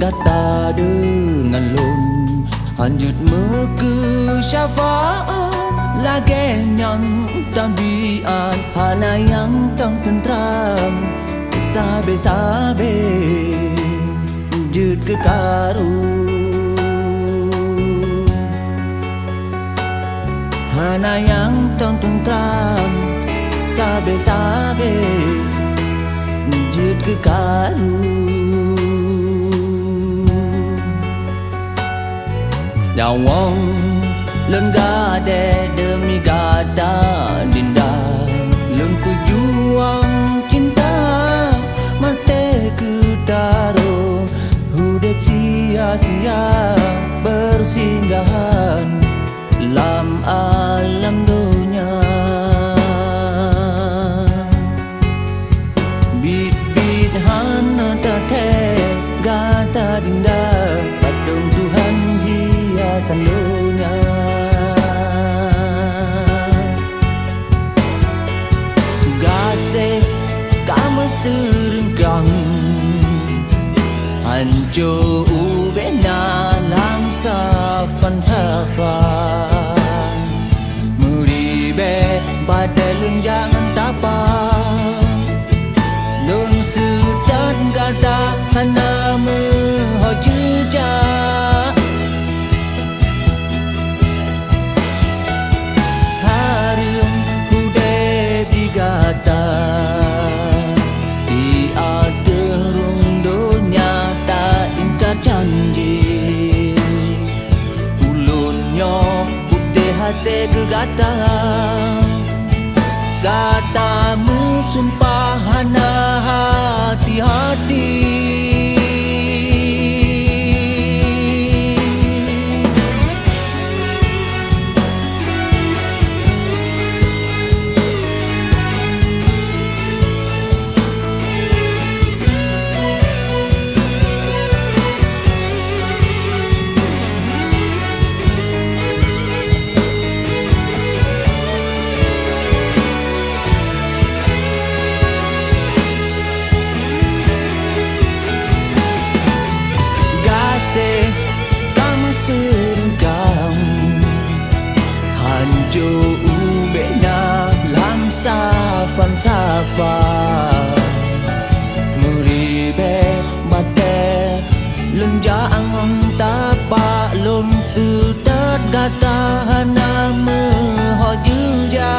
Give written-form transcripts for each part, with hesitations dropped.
gata dengan lun Hanjut meke syafaat Lagenyan tabiat Hana yang tang tentram Sabe-sabe Jut kekaru Hana yang tang tentram Sabe-sabe Jut kekaru Nyawang lun gade demi gada dinda Lun pejuang cinta mate ketaro Hudet sia-sia bersinggahan Lam alam dunia Bit-bit hana tate gata dinda Padung Tuhan hiasannya Gase kamu serenggang Anjo ubena lam safan Muribe badalun jangan tapang Lun sudan gata hana mehojuja Harum hude digata Di aterung dunia tak ingkar janji Ulunnya putih hati kegata Katamu sumpah hana hati-hati Kamu serenggang Hanjo ubena lam safan Muribe mate lenjang tapak lum sudat gata hana mehojuja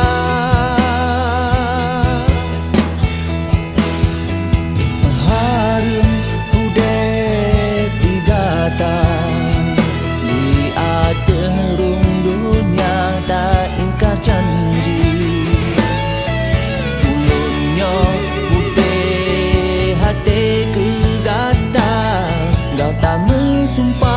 Harum hudet digata Di aterung dunia tak ingkar janji Ulunnya putih hati kegata Gata mesumpah